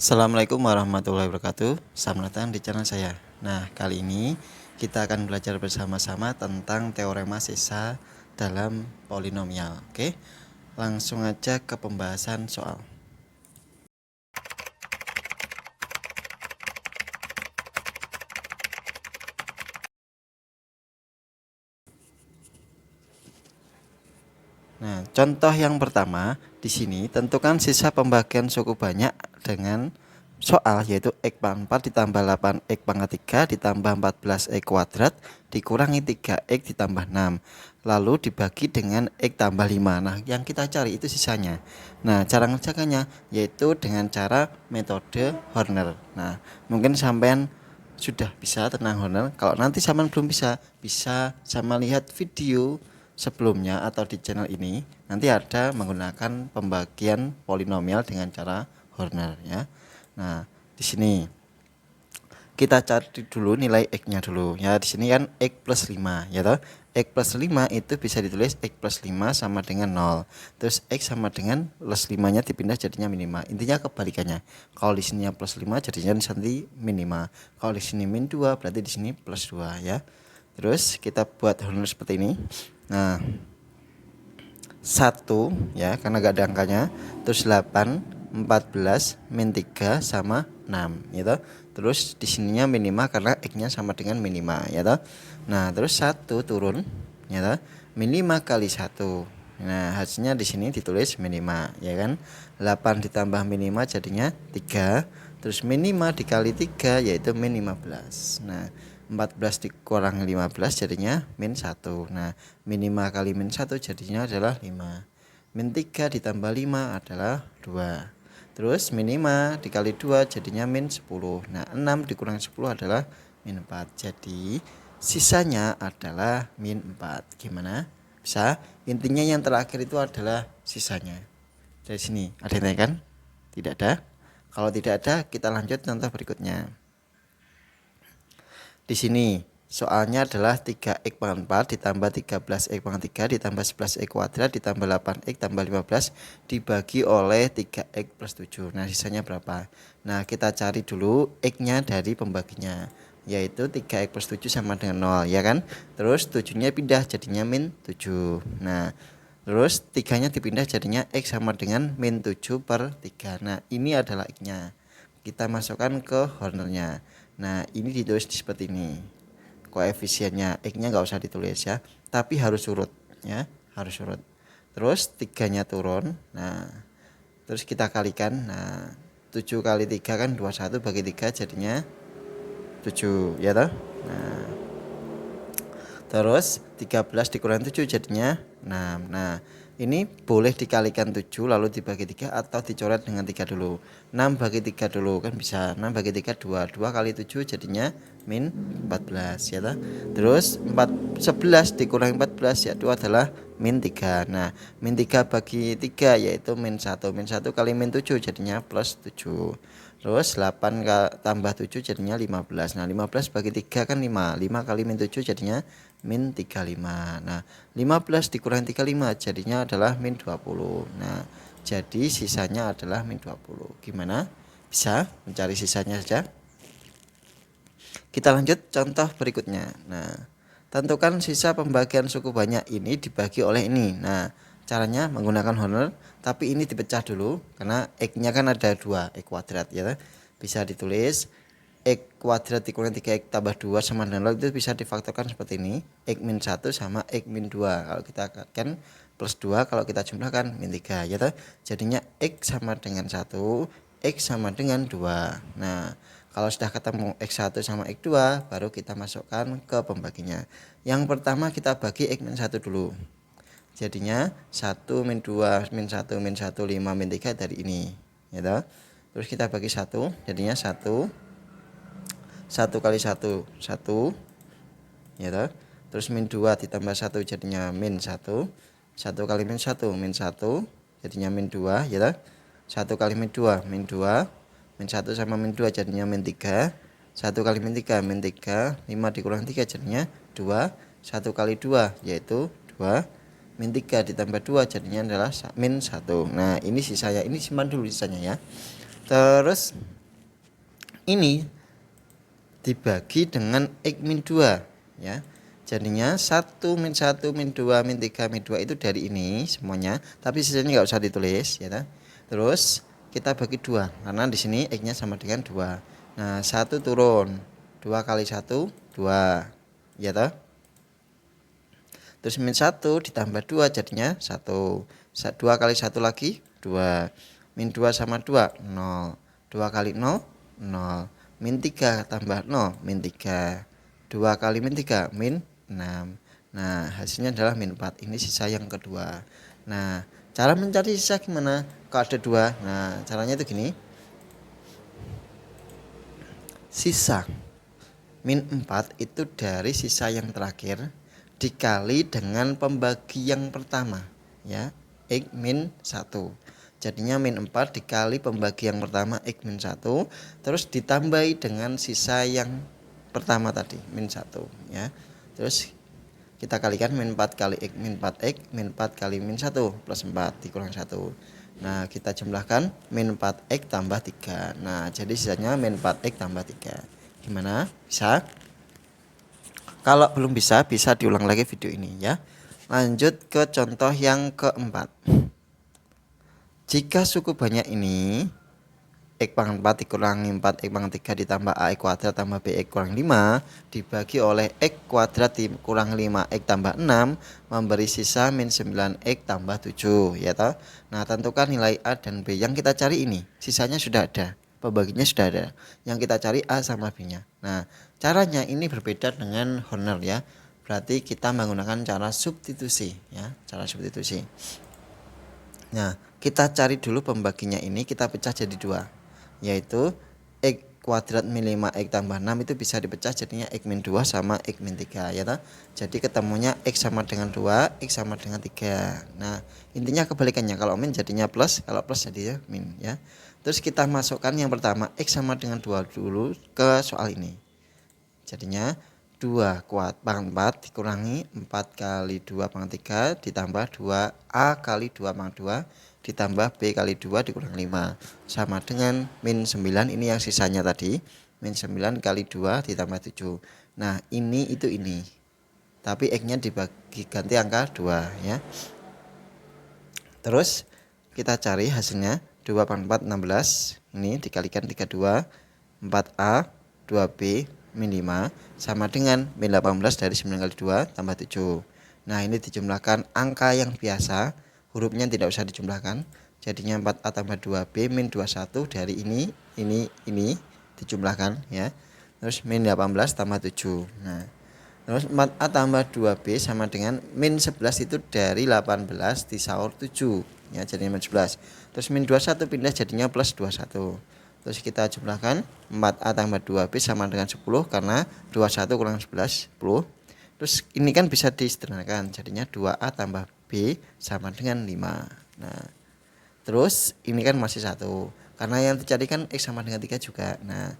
Assalamualaikum warahmatullahi wabarakatuh. Selamat datang di channel saya. Nah, kali ini kita akan belajar bersama-sama tentang teorema sisa dalam polinomial. Oke, langsung aja ke pembahasan soal. Nah, contoh yang pertama di sini tentukan sisa pembagian suku banyak dengan soal yaitu x pangkat 4 ditambah 8x pangkat 3 ditambah 14x kuadrat dikurangi 3x ditambah 6 lalu dibagi dengan x tambah 5. Nah, yang kita cari itu sisanya. Nah, cara ngerjakannya yaitu dengan cara metode Horner. Nah, mungkin sampean sudah bisa tentang Horner. Kalau nanti sampean belum bisa sama lihat video sebelumnya atau di channel ini nanti ada menggunakan pembagian polinomial dengan cara Horner ya. Nah, di sini kita cari dulu nilai x-nya dulu ya. Di sini kan x plus 5 ya toh. X plus 5 itu bisa ditulis x plus 5 sama dengan 0. Terus x sama dengan plus 5-nya dipindah jadinya min 5. Intinya kebalikannya. Kalau di sini plus 5 jadinya nanti min 5. Kalau di sini min 2 berarti di sini plus 2 ya. Terus kita buat Horner seperti ini. Nah, 1 ya karena gak ada angkanya. Terus 8, 14, min 3 sama 6 gitu. Terus di sininya min 5 karena x-nya sama dengan min 5 ya toh. Nah, terus 1 turun ya toh. Min 5 kali 1. Nah, hasilnya di sini ditulis min 5 ya kan. 8 ditambah min 5 jadinya 3. Terus min 5 dikali 3 yaitu min 15. Nah, 14 dikurangi 15 jadinya min 1. Nah, min 5 kali min 1 jadinya adalah 5. Min 3 ditambah 5 adalah 2. Terus min 5 dikali 2 jadinya min 10. Nah, 6 dikurangi 10 adalah min 4. Jadi sisanya adalah min 4. Gimana? Bisa? Intinya yang terakhir itu adalah sisanya. Dari sini ada yang tanyakan? Tidak ada? Kalau tidak ada, kita lanjut contoh berikutnya. Di sini soalnya adalah 3x pangkat 4 ditambah 13x pangkat 3 ditambah 11x kuadrat ditambah 8x tambah 15 dibagi oleh 3x plus 7. Nah, sisanya berapa? Nah, kita cari dulu x-nya dari pembaginya, yaitu 3x plus 7 sama dengan 0 ya kan. Terus 7-nya pindah jadinya min 7. Nah, terus 3-nya dipindah jadinya x sama dengan min 7 per 3. Nah, ini adalah x-nya. Kita masukkan ke Hornernya. Nah, ini ditulis seperti ini. Koefisiennya x-nya nggak usah ditulis ya, tapi harus surut ya, harus surut. Terus 3-nya turun. Nah, terus kita kalikan. Nah, 7 kali 3 kan 21 bagi 3 jadinya 7 ya toh. Nah, terus 13 dikurangi 7 jadinya 6. Nah, ini boleh dikalikan 7 lalu dibagi 3 atau dicoret dengan 3 dulu. 6 bagi 3 dulu kan bisa. 6 bagi 3 2. 2 kali 7 jadinya min 14 ya toh. Terus 11 dikurangi 14 yaitu adalah min 3. Nah, min 3 bagi 3 yaitu min 1. Min 1 kali min 7 jadinya plus 7. Terus 8 tambah 7 jadinya 15. Nah, 15 bagi 3 kan 5. 5 kali min 7 jadinya min 35. Nah, 15 dikurangi 35 jadinya adalah min 20. Nah, jadi sisanya adalah min 20. Gimana? Bisa mencari sisanya saja? Kita lanjut contoh berikutnya. Nah, tentukan sisa pembagian suku banyak ini dibagi oleh ini. Nah, caranya menggunakan Horner, tapi ini dipecah dulu karena x-nya kan ada 2, x kuadrat ya. Bisa ditulis x kuadrat dikurangi 3x tambah 2 sama dengan 0 itu bisa difaktorkan seperti ini. X min 1 sama x min 2. Kalau kita kan plus 2, kalau kita jumlahkan min 3 ya toh. Jadinya x sama dengan 1, x sama dengan 2. Nah, kalau sudah ketemu x1 sama x2 baru kita masukkan ke pembaginya. Yang pertama kita bagi x min 1 dulu. Jadinya 1 min 2 min 1 min 1 5 min 3 dari ini ya toh. Terus kita bagi 1 jadinya 1 kali 1 1 ya toh. Terus min 2 ditambah 1 jadinya min 1. 1 kali min 1 min 1 jadinya min 2 ya toh. 1 kali min 2 min 2. Min 1 sama min 2 jadinya min 3. 1 kali min 3 min 3. 5 dikurang 3 jadinya 2. 1 kali 2 yaitu 2. Min 3 ditambah 2 jadinya adalah min 1. Nah, ini sisanya, ini simpan dulu sisanya ya. Terus ini dibagi dengan X min 2 ya. Jadinya 1 min 1 min 2 min 3 min 2 itu dari ini semuanya, tapi sisanya nggak usah ditulis ya ta? Terus kita bagi 2 karena di sini X-nya sama dengan 2. Nah, 1 turun. 2 kali 1 2 ya ta? Terus min 1 ditambah 2 jadinya 1. 2 kali 1 lagi 2. Min 2 sama 2 0. 2 kali 0 0. Min 3 tambah 0 min 3. 2 kali min 3 min 6. Nah, hasilnya adalah min 4. Ini sisa yang kedua. Nah, cara mencari sisa gimana? Kalau ada 2. Nah, caranya itu gini. Sisa min 4 itu dari sisa yang terakhir dikali dengan pembagi yang pertama ya, X min 1. Jadinya min 4 dikali pembagi yang pertama X min 1, terus ditambahi dengan sisa yang pertama tadi min 1 ya. Terus kita kalikan min 4 kali X min 4X min 4 kali min 1 plus 4 dikurang 1. Nah, kita jumlahkan min 4X tambah 3. Nah, jadi sisanya min 4X tambah 3. Gimana? Bisa? Kalau belum bisa diulang lagi video ini ya. Lanjut ke contoh yang keempat. Jika suku banyak ini X pangkat 4 dikurangi 4 X pangkat 3 ditambah AX kuadrat tambah BX kurang 5 dibagi oleh X kuadrat kurang 5X tambah 6 memberi sisa min 9X tambah 7 ya toh. Nah, tentukan nilai A dan B yang kita cari ini. Sisanya sudah ada, pembaginya sudah ada. Yang kita cari A sama B-nya. Nah, caranya ini berbeda dengan Horner ya. Berarti kita menggunakan cara substitusi ya, cara substitusi. Nah, kita cari dulu pembaginya ini, kita pecah jadi 2, yaitu X kuadrat min 5X tambah 6 itu bisa dipecah jadinya X min 2 sama X min 3 ya toh. Jadi ketemunya X sama dengan 2, X sama dengan 3. Nah, intinya kebalikannya, kalau min jadinya plus, kalau plus jadinya min ya. Terus kita masukkan yang pertama X sama dengan 2 dulu ke soal ini. Jadinya 2 pangkat 4 dikurangi 4 kali 2 pangkat 3 ditambah 2A kali 2 pangkat 2 ditambah B kali 2 dikurang 5 sama dengan min 9. Ini yang sisanya tadi, min 9 kali 2 ditambah 7. Nah, ini itu ini, tapi X nya dibagi ganti angka 2 ya. Terus kita cari hasilnya 2 pangkat 4 16, ini dikalikan 32 4A 2B min 5 sama dengan min 18 dari 9 kali 2 tambah 7. Nah, ini dijumlahkan angka yang biasa, hurufnya tidak usah dijumlahkan. Jadinya 4A tambah 2B min 21 dari ini dijumlahkan ya. Terus min 18 tambah 7. Nah, terus 4A tambah 2B sama dengan min 11 itu dari 18 disaur 7 ya, jadi min 11. Terus min 21 pindah jadinya plus 21. Terus kita jumlahkan 4A tambah 2B sama dengan 10 karena 21 kurang 11 10. Terus ini kan bisa disederhanakan, jadinya 2A tambah B sama dengan 5. Nah, terus ini kan masih 1 karena yang dicari kan X sama dengan 3 juga. Nah,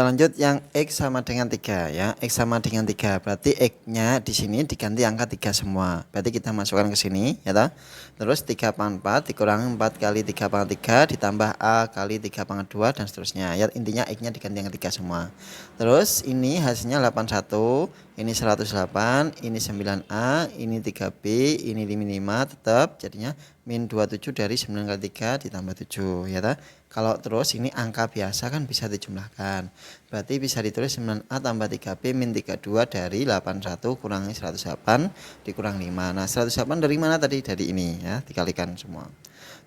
lanjut yang X sama dengan 3 ya. X sama dengan 3 berarti X-nya di sini diganti angka 3 semua. Berarti kita masukkan ke sini ya toh. Terus 3 pangkat 4 dikurangi 4 kali 3 pangkat 3 ditambah A kali 3 pangkat 2 dan seterusnya. Ya, intinya X-nya diganti angka 3 semua. Terus ini hasilnya 81, ini 108, ini 9A, ini 3B, ini 5 tetap jadinya min 27 dari 9 kali 3 ditambah 7 ya toh. Kalau terus ini angka biasa kan bisa dijumlahkan. Berarti bisa ditulis 9A tambah 3B min 32 dari 81 kurangi 108 dikurang 5. Nah, 108 dari mana tadi? Dari ini ya, dikalikan semua.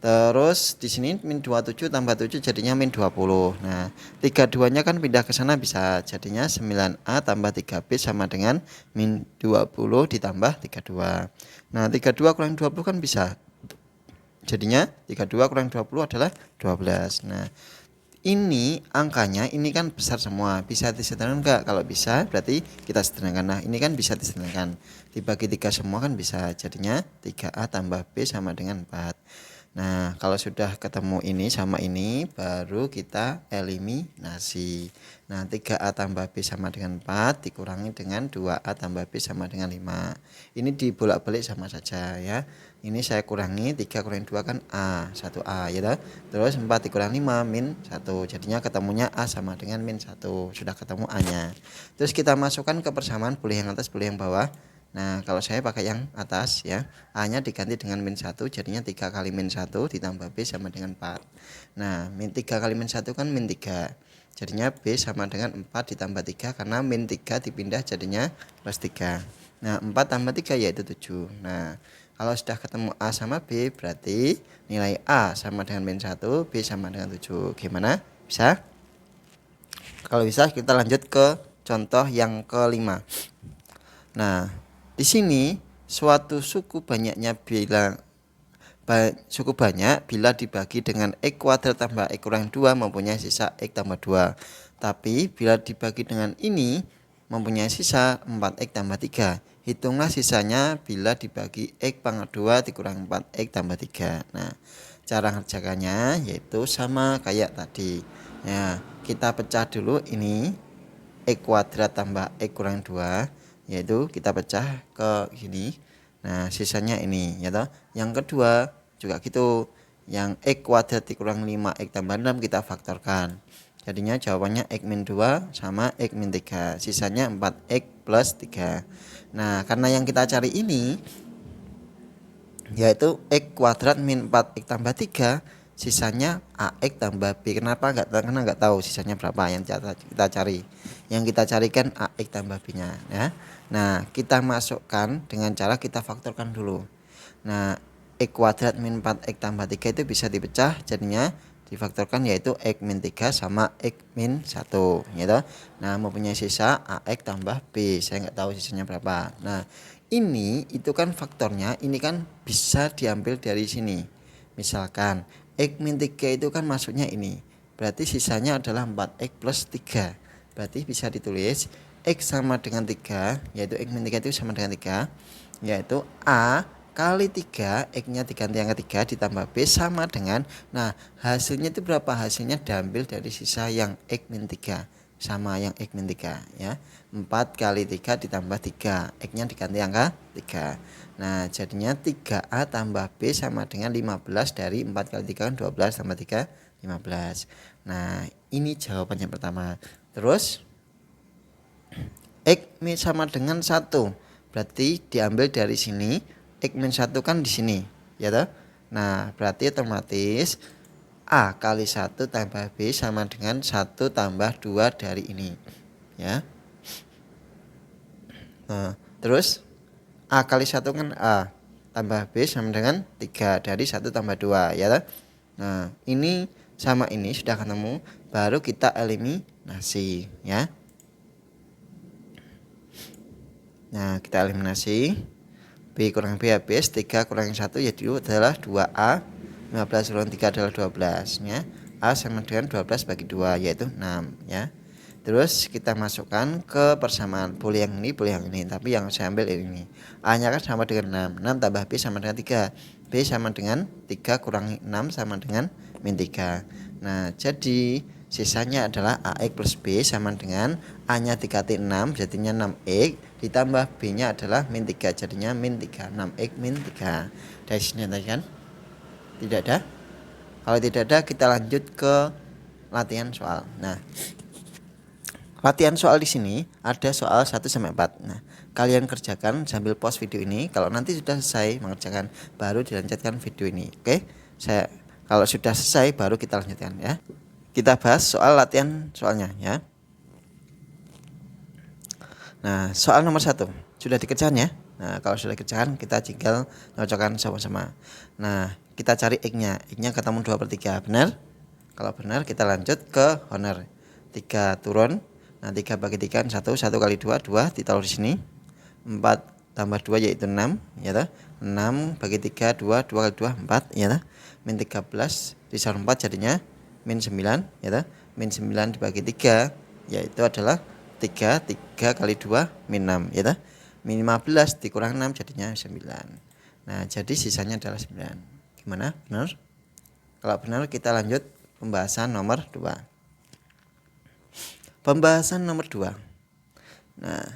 Terus di sini min 27 tambah 7 jadinya min 20. Nah, 32-nya kan pindah ke sana bisa. Jadinya 9A tambah 3B sama dengan min 20 ditambah 32. Nah, 32 kurang 20 kan bisa. Jadinya 32 kurang 20 adalah 12. Nah, ini angkanya ini kan besar semua. Bisa disederhanakan enggak? Kalau bisa berarti kita sederhanakan. Nah, ini kan bisa disederhanakan. Dibagi 3 semua kan bisa. Jadinya 3A tambah B sama dengan 4. Nah, kalau sudah ketemu ini sama ini, baru kita eliminasi. Nah, 3A tambah B sama dengan 4 dikurangi dengan 2A tambah B sama dengan 5. Ini dibolak-balik sama saja ya. Ini saya kurangi, 3 kurangi 2 kan A, 1A ya toh. Terus 4 dikurangi 5 min 1. Jadinya ketemunya A sama dengan min 1. Sudah ketemu A-nya. Terus kita masukkan ke persamaan, boleh yang atas, boleh yang bawah. Nah, kalau saya pakai yang atas ya, A-nya diganti dengan min 1, jadinya 3 kali min 1 ditambah B sama dengan 4. Nah, min 3 kali min 1 kan min 3. Jadinya B sama dengan 4 ditambah 3, karena min 3 dipindah jadinya plus 3. Nah, 4 tambah 3 yaitu 7. Nah, kalau sudah ketemu A sama B, berarti nilai A sama dengan min 1, B sama dengan 7. Gimana? Bisa? Kalau bisa, kita lanjut ke contoh yang kelima. Nah, di sini suatu suku banyaknya suku banyak bila dibagi dengan X kuadrat tambah X kurang 2 mempunyai sisa X tambah 2. Tapi bila dibagi dengan ini mempunyai sisa 4X tambah 3. Hitunglah sisanya bila dibagi X pangkat 2 dikurang 4X tambah 3. Nah, cara mengerjakannya yaitu sama kayak tadi. Ya, kita pecah dulu ini X kuadrat tambah X kurang 2, yaitu kita pecah ke sini. Nah, sisanya ini ya toh. Yang kedua juga gitu. Yang X kuadrat dikurang 5X tambah 6 kita faktorkan. Jadinya jawabannya X min 2 sama X min 3. Sisanya 4X plus 3. Nah, karena yang kita cari ini yaitu X kuadrat min 4X tambah 3, sisanya AX tambah B. Kenapa? Karena nggak tahu sisanya berapa yang kita cari. Yang kita carikan AX tambah B nya ya. Nah, kita masukkan dengan cara kita faktorkan dulu. Nah, X kuadrat min 4X tambah 3 itu bisa dipecah, jadinya difaktorkan yaitu X min 3 sama X min 1 gitu. Nah, mempunyai sisa AX tambah B. Saya nggak tahu sisanya berapa. Nah, ini itu kan faktornya, ini kan bisa diambil dari sini. Misalkan X min 3 itu kan masuknya ini, berarti sisanya adalah 4X plus 3. Berarti bisa ditulis X sama dengan 3, yaitu X min 3 itu sama dengan 3, yaitu A kali 3, X nya diganti yang ketiga ditambah B sama dengan, nah hasilnya itu berapa? Hasilnya diambil dari sisa yang X min 3 sama yang X min 3 ya. 4 kali 3 ditambah 3, X nya diganti angka 3. Nah, jadinya 3A tambah B sama dengan 15, dari 4 kali 3 kan 12 tambah 3 15. Nah, ini jawabannya pertama. Terus X min sama dengan 1, berarti diambil dari sini. X min 1 kan di sini ya toh. Nah, berarti otomatis A kali 1 tambah B sama dengan 1 tambah 2 dari ini ya. Nah, terus A kali 1 kan A, tambah B sama dengan 3, dari 1 tambah 2 ya toh. Nah, ini sama ini sudah ketemu, baru kita eliminasi ya. Nah, kita eliminasi. B kurang B habis, 3 kurangi 1 yaitu adalah 2A. 15 kurang 3 adalah 12 ya. A sama dengan 12 bagi 2 yaitu 6 ya. Terus kita masukkan ke persamaan, boleh yang ini, boleh yang ini, tapi yang saya ambil ini. A nya kan sama dengan 6, 6 tambah B sama dengan 3. B sama dengan 3 kurangi 6 sama dengan min 3. Nah, jadi sisanya adalah AX plus B sama dengan A nya dikali 6 jadinya 6X, ditambah B nya adalah min 3 jadinya min 3, 6X min 3. Dari sini tadi kan tidak ada. Kalau tidak ada, kita lanjut ke latihan soal. Nah, latihan soal di sini ada soal 1 sampai 4. Nah, kalian kerjakan sambil pause video ini. Kalau nanti sudah selesai mengerjakan, baru dilanjutkan video ini. Oke? Kalau sudah selesai baru kita lanjutkan ya. Kita bahas soal latihan soalnya ya. Nah, soal nomor 1 sudah dikerjakan ya. Nah, kalau sudah dikerjakan, kita tinggal cocokkan sama-sama. Nah, kita cari X-nya. X-nya ketemu 2/3, benar? Kalau benar, kita lanjut ke honor. 3 turun. Nah, 3 bagi 3 kan 1, 1 kali 2, 2 ditaruh di sini. 4 tambah 2 yaitu 6 ya toh. 6 bagi 3 2, 2 kali 2 4 ya toh. Min 13 disaur 4 jadinya min 9 ya toh. Min 9 dibagi 3 yaitu adalah 3, 3 kali 2 min 6 ya toh. Min 15 dikurang 6 jadinya 9. Nah, jadi sisanya adalah 9. Gimana? Benar? Kalau benar kita lanjut pembahasan nomor 2. Pembahasan nomor 2. Nah,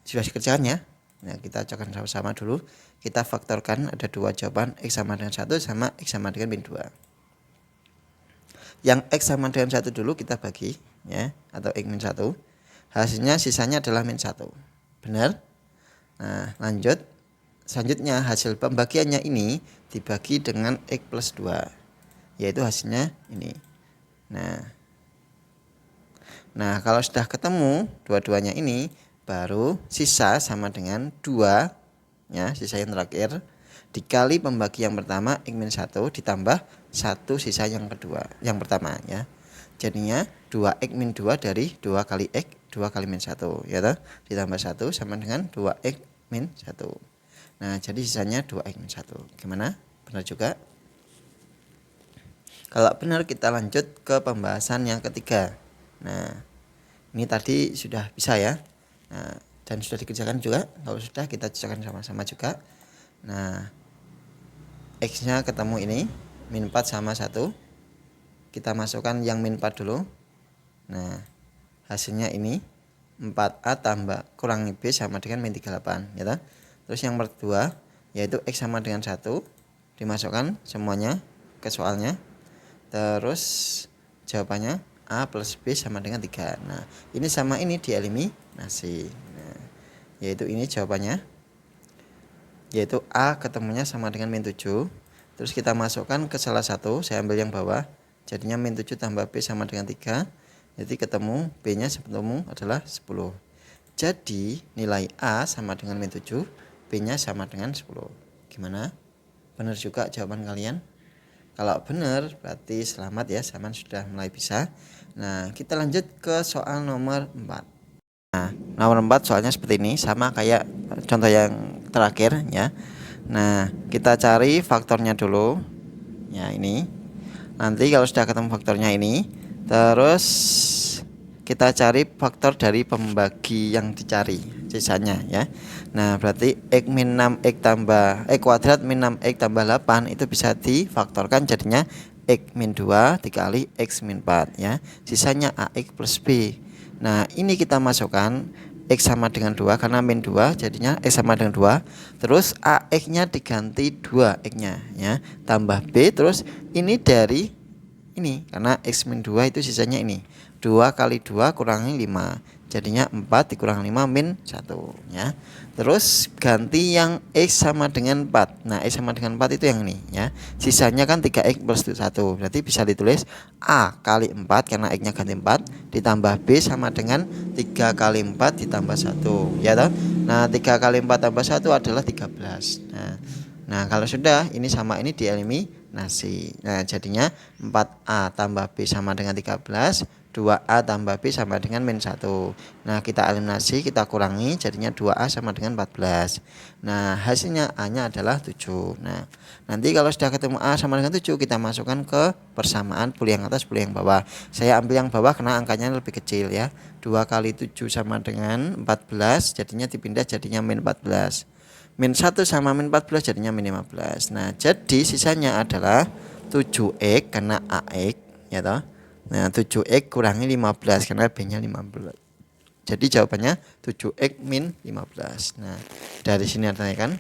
sudah dikerjakan ya. Nah, kita coba sama-sama dulu. Kita faktorkan ada 2 jawaban, X sama dengan 1 sama X sama dengan min 2. Yang X sama dengan 1 dulu kita bagi ya, atau X min 1. Hasilnya sisanya adalah min 1. Benar? Nah, lanjut. Selanjutnya hasil pembagiannya ini dibagi dengan X plus 2. Yaitu hasilnya ini. Nah, kalau sudah ketemu dua-duanya ini, baru sisa sama dengan 2 ya, sisa yang terakhir dikali pembagi yang pertama X min 1 ditambah 1 sisa yang kedua, yang pertama ya. Jadinya 2X min 2 dari 2 kali X 2 kali min 1 ya toh, ditambah 1 sama dengan 2X min 1. Nah, jadi sisanya 2X min 1. Gimana? Benar juga? Kalau benar kita lanjut ke pembahasan yang ketiga. Nah, ini tadi sudah bisa ya. Nah, dan sudah dikerjakan juga. Kalau sudah kita cocokkan sama-sama juga. Nah, X-nya ketemu ini, min 4 sama 1. Kita masukkan yang min 4 dulu. Nah, hasilnya ini 4A tambah kurangi B sama dengan min 38 ya toh? Terus yang kedua yaitu X sama dengan 1, dimasukkan semuanya ke soalnya. Terus jawabannya A plus B sama dengan 3. Nah, ini sama ini dieliminasi. Nah, yaitu ini jawabannya. Yaitu A ketemunya sama dengan min 7. Terus kita masukkan ke salah satu, saya ambil yang bawah. Jadinya min 7 tambah B sama dengan 3. Jadi ketemu B-nya ketemu adalah 10. Jadi nilai A sama dengan min 7, B-nya sama dengan 10. Gimana? Benar juga jawaban kalian? Kalau benar berarti selamat ya, Saman sudah mulai bisa. Nah, kita lanjut ke soal nomor 4. Nah, nomor 4 soalnya seperti ini, sama kayak contoh yang terakhir ya. Nah, kita cari faktornya dulu. Ya, ini. Nanti kalau sudah ketemu faktornya ini, terus kita cari faktor dari pembagi yang dicari sisanya ya. Nah, berarti X min 6X tambah X kuadrat min 6X tambah 8 itu bisa difaktorkan jadinya X min 2 dikali X min 4 ya. Sisanya AX plus B. Nah, ini kita masukkan X sama dengan 2 karena min 2 jadinya X sama dengan 2. Terus AX-nya diganti 2X-nya ya. Tambah B, terus ini dari ini karena X min 2 itu sisanya ini. 2 kali 2 kurangi 5. Jadinya 4 dikurangi 5 min 1 ya. Terus ganti yang X sama dengan 4. Nah, X sama dengan 4 itu yang ini ya. Sisanya kan 3X plus 1. Berarti bisa ditulis A kali 4 karena X-nya ganti 4 ditambah B sama dengan 3 kali 4 ditambah 1 ya toh. Nah, 3 kali 4 tambah 1 adalah 13. Nah, kalau sudah ini sama ini dieliminasi. Nah, jadinya 4A tambah B sama dengan 13, 2A tambah B sama dengan min 1. Nah, kita eliminasi, kita kurangi, jadinya 2A sama dengan 14. Nah, hasilnya A-nya adalah 7. Nah, nanti kalau sudah ketemu A sama dengan 7, kita masukkan ke persamaan puluh yang atas, puluh yang bawah. Saya ambil yang bawah karena angkanya lebih kecil ya. 2 kali 7 sama dengan 14, jadinya dipindah jadinya min 14. Min 1 sama min 14 jadinya min 15. Nah, jadi sisanya adalah 7X karena AX ya toh. Nah, 7X kurangi 15 karena B-nya 15. Jadi jawabannya 7X min 15. Nah, dari sini artinya kan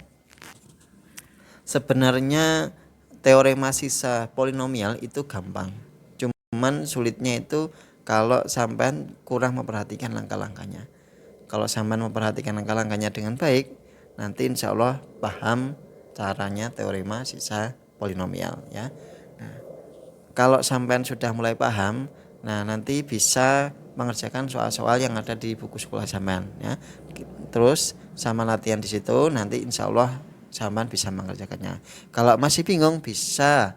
sebenarnya teorema sisa polinomial itu gampang. Cuman sulitnya itu kalau sampean kurang memperhatikan langkah-langkahnya. Kalau sampean memperhatikan langkah-langkahnya dengan baik, nanti insya Allah paham caranya teorema sisa polinomial ya. Nah, kalau sampean sudah mulai paham, nah nanti bisa mengerjakan soal-soal yang ada di buku sekolah sampean ya. Terus sama latihan di situ nanti insya Allah sampean bisa mengerjakannya. Kalau masih bingung bisa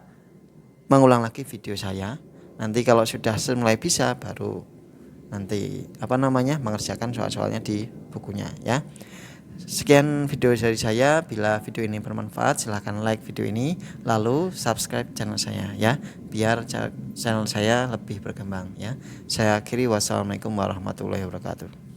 mengulang lagi video saya. Nanti kalau sudah mulai bisa baru nanti mengerjakan soal-soalnya di bukunya ya. Sekian video dari saya. Bila video ini bermanfaat, silahkan like video ini, lalu subscribe channel saya ya, biar channel saya lebih berkembang ya. Saya akhiri, wassalamualaikum warahmatullahi wabarakatuh.